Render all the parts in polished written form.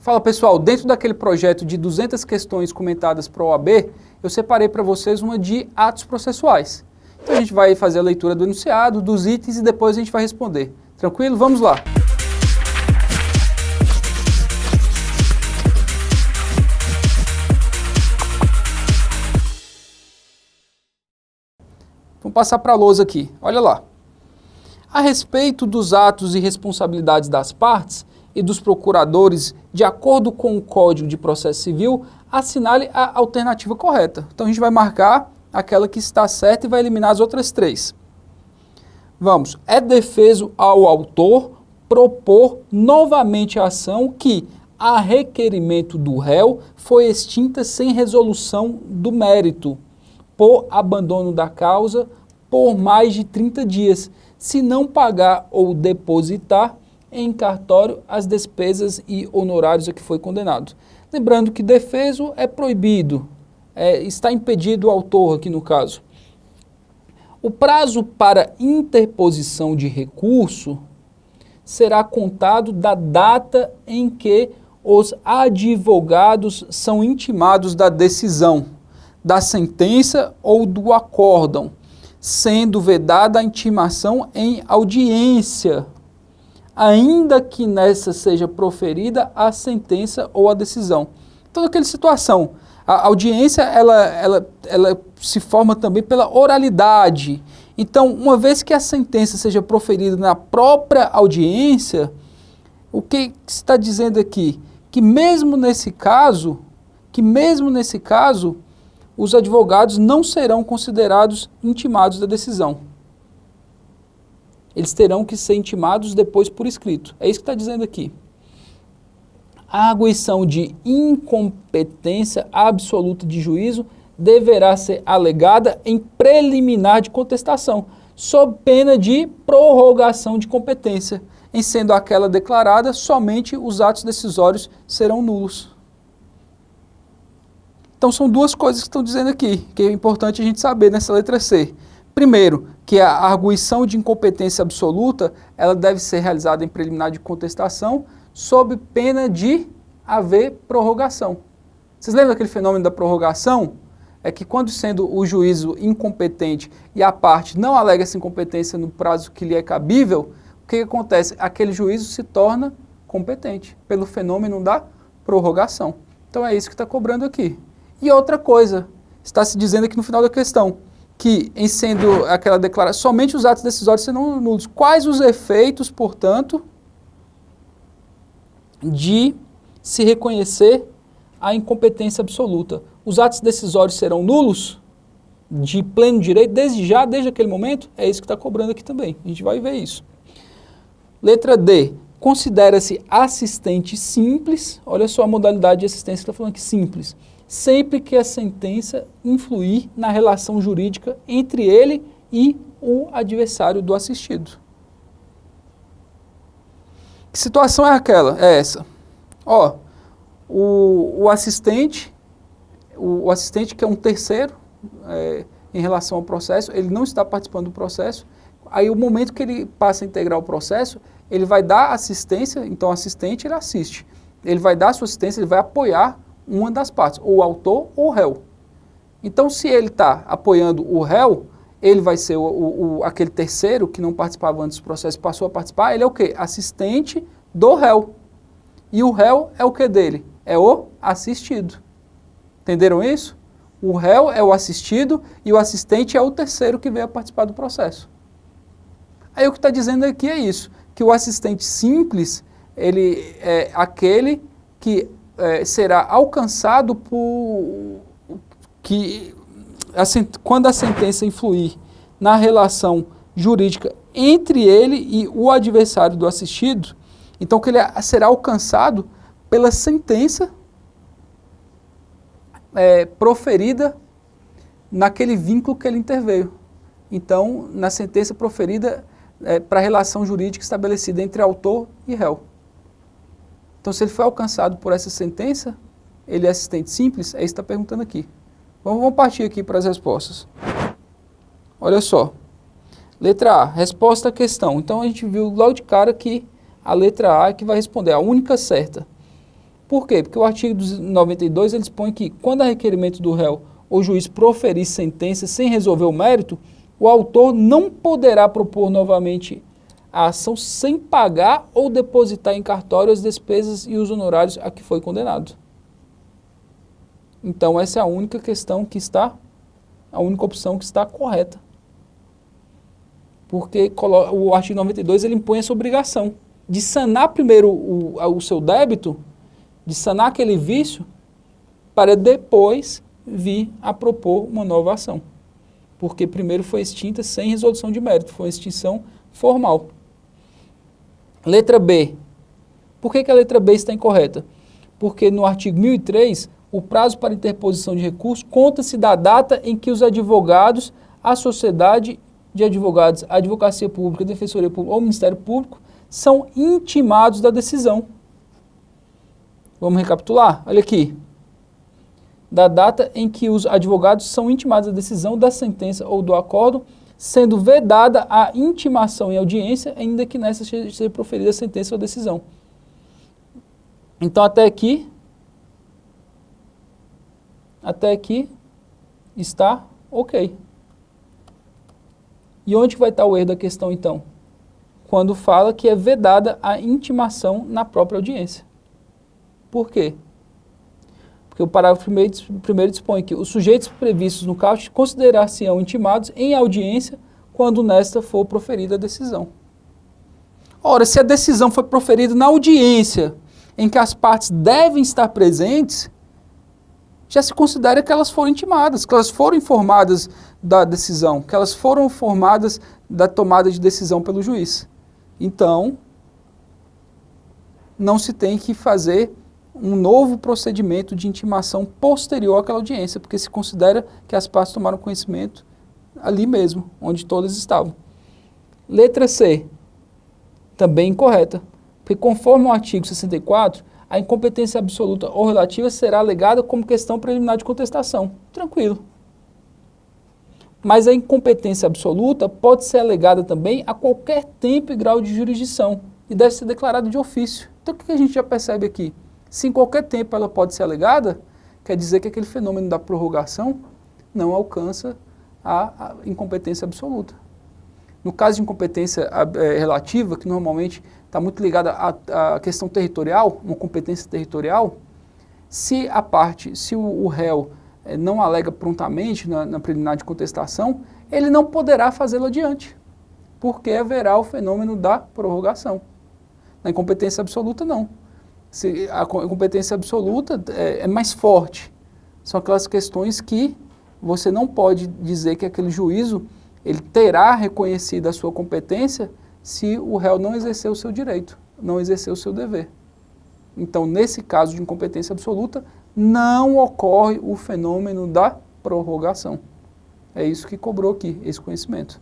Fala pessoal, dentro daquele projeto de 200 questões comentadas para a OAB, eu separei para vocês uma de atos processuais. Então a gente vai fazer a leitura do enunciado, dos itens e depois a gente vai responder. Tranquilo? Vamos lá! Vamos passar para a lousa aqui. Olha lá. A respeito dos atos e responsabilidades das partes e dos procuradores, de acordo com o Código de Processo Civil, assinale a alternativa correta. Então a gente vai marcar aquela que está certa e vai eliminar as outras três. Vamos. É defeso ao autor propor novamente a ação que, a requerimento do réu, foi extinta sem resolução do mérito, por abandono da causa, por mais de 30 dias, se não pagar ou depositar em cartório as despesas e honorários a que foi condenado. Lembrando que defeso é proibido, está impedido o autor aqui no caso. O prazo para interposição de recurso será contado da data em que os advogados são intimados da decisão, da sentença ou do acórdão, sendo vedada a intimação em audiência, ainda que nessa seja proferida a sentença ou a decisão. Toda aquela situação. A audiência, ela se forma também pela oralidade. Então, uma vez que a sentença seja proferida na própria audiência, o que está dizendo aqui? Que mesmo nesse caso, os advogados não serão considerados intimados da decisão. Eles terão que ser intimados depois por escrito. É isso que está dizendo aqui. A arguição de incompetência absoluta de juízo deverá ser alegada em preliminar de contestação, sob pena de prorrogação de competência. Em sendo aquela declarada, somente os atos decisórios serão nulos. Então são duas coisas que estão dizendo aqui, que é importante a gente saber nessa letra C. Primeiro, que a arguição de incompetência absoluta, ela deve ser realizada em preliminar de contestação, sob pena de haver prorrogação. Vocês lembram daquele fenômeno da prorrogação? É que quando sendo o juízo incompetente e a parte não alega essa incompetência no prazo que lhe é cabível, o que acontece? Aquele juízo se torna competente, pelo fenômeno da prorrogação. Então é isso que está cobrando aqui. E outra coisa, está se dizendo aqui no final da questão, que em sendo aquela declaração, somente os atos decisórios serão nulos. Quais os efeitos, portanto, de se reconhecer a incompetência absoluta? Os atos decisórios serão nulos de pleno direito desde já, desde aquele momento? É isso que está cobrando aqui também. A gente vai ver isso. Letra D. Considera-se assistente simples, olha só a modalidade de assistência que está falando aqui, simples, sempre que a sentença influir na relação jurídica entre ele e o adversário do assistido. Que situação é aquela? É essa. Ó, o assistente que é um terceiro em relação ao processo, ele não está participando do processo, aí o momento que ele passa a integrar o processo, ele vai dar assistência, então o assistente ele assiste, ele vai dar a sua assistência, ele vai apoiar uma das partes, ou o autor ou o réu. Então, se ele está apoiando o réu, ele vai ser aquele terceiro que não participava antes do processo e passou a participar, ele é o quê? Assistente do réu. E o réu é o que dele? É o assistido. Entenderam isso? O réu é o assistido e o assistente é o terceiro que veio a participar do processo. Aí o que está dizendo aqui é isso, que o assistente simples, ele é aquele que será alcançado quando a sentença influir na relação jurídica entre ele e o adversário do assistido, então que ele será alcançado pela sentença proferida naquele vínculo que ele interveio. Então, na sentença proferida para a relação jurídica estabelecida entre autor e réu. Então, se ele foi alcançado por essa sentença, ele é assistente simples? É isso que está perguntando aqui. Vamos partir aqui para as respostas. Olha só. Letra A, resposta à questão. Então, a gente viu logo de cara que a letra A é que vai responder, a única certa. Por quê? Porque o artigo 92 ele dispõe que, quando a requerimento do réu, o juiz proferir sentença sem resolver o mérito, o autor não poderá propor novamente a ação sem pagar ou depositar em cartório as despesas e os honorários a que foi condenado. Então, essa é a única questão que está, a única opção que está correta. Porque o artigo 92 ele impõe essa obrigação de sanar primeiro o seu débito, de sanar aquele vício, para depois vir a propor uma nova ação. Porque primeiro foi extinta sem resolução de mérito, foi uma extinção formal. Letra B. Por que a letra B está incorreta? Porque no artigo 1003, o prazo para interposição de recurso conta-se da data em que os advogados, a sociedade de advogados, a advocacia pública, a defensoria pública ou o Ministério Público são intimados da decisão. Vamos recapitular? Olha aqui. Da data em que os advogados são intimados da decisão, da sentença ou do acordo, sendo vedada a intimação em audiência, ainda que nessa seja proferida a sentença ou decisão. Então, até aqui está ok. E onde vai estar o erro da questão, então? Quando fala que é vedada a intimação na própria audiência. Por quê? Porque o parágrafo primeiro dispõe que os sujeitos previstos no caput considerar-se-ão intimados em audiência quando nesta for proferida a decisão. Ora, se a decisão foi proferida na audiência em que as partes devem estar presentes, já se considera que elas foram intimadas, que elas foram informadas da decisão, que elas foram informadas da tomada de decisão pelo juiz. Então, não se tem que fazer um novo procedimento de intimação posterior àquela audiência, porque se considera que as partes tomaram conhecimento ali mesmo, onde todas estavam. Letra C, também incorreta, porque conforme o artigo 64, a incompetência absoluta ou relativa será alegada como questão preliminar de contestação. Tranquilo. Mas a incompetência absoluta pode ser alegada também a qualquer tempo e grau de jurisdição e deve ser declarada de ofício. Então o que a gente já percebe aqui? Se em qualquer tempo ela pode ser alegada, quer dizer que aquele fenômeno da prorrogação não alcança a incompetência absoluta. No caso de incompetência relativa, que normalmente está muito ligada à questão territorial, uma competência territorial, se o réu não alega prontamente na preliminar de contestação, ele não poderá fazê-lo adiante, porque haverá o fenômeno da prorrogação. Na incompetência absoluta, não. A incompetência absoluta é mais forte. São aquelas questões que você não pode dizer que aquele juízo ele terá reconhecido a sua competência se o réu não exercer o seu direito, não exercer o seu dever. Então, nesse caso de incompetência absoluta, não ocorre o fenômeno da prorrogação. É isso que cobrou aqui, esse conhecimento.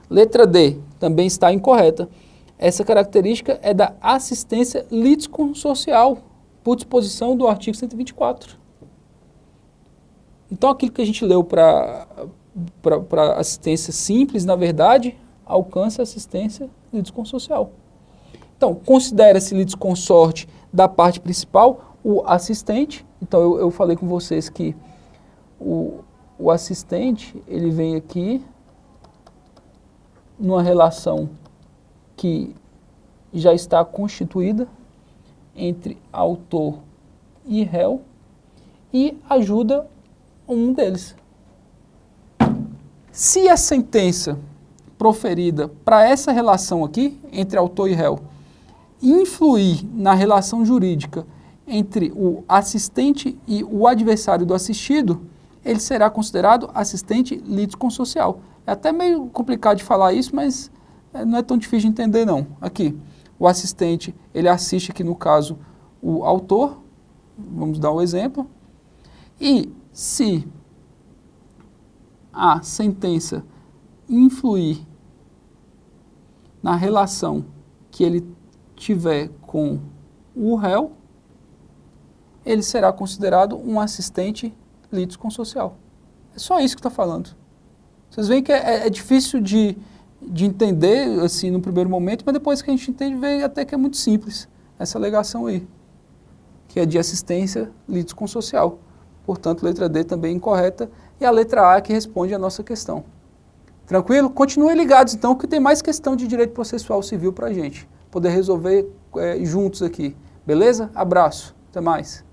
Letra D, também está incorreta. Essa característica é da assistência litisconsorcial, por disposição do artigo 124. Então, aquilo que a gente leu para assistência simples, na verdade, alcança a assistência litisconsorcial. Então, considera-se litisconsorte da parte principal o assistente. Então, eu falei com vocês que o assistente, ele vem aqui numa relação que já está constituída entre autor e réu e ajuda um deles. Se a sentença proferida para essa relação aqui, entre autor e réu, influir na relação jurídica entre o assistente e o adversário do assistido, ele será considerado assistente litisconsorcial. É até meio complicado de falar isso, mas não é tão difícil de entender, não. Aqui, o assistente, ele assiste aqui, no caso, o autor. Vamos dar um exemplo. E se a sentença influir na relação que ele tiver com o réu, ele será considerado um assistente litisconsorcial. É só isso que está falando. Vocês veem que é difícil de entender, assim, no primeiro momento, mas depois que a gente entende, vê até que é muito simples essa alegação aí. que é de assistência litisconsocial. Portanto, letra D também incorreta, e a letra A que responde a nossa questão. Tranquilo? Continuem ligados então, que tem mais questão de direito processual civil para a gente poder resolver juntos aqui. Beleza? Abraço, até mais.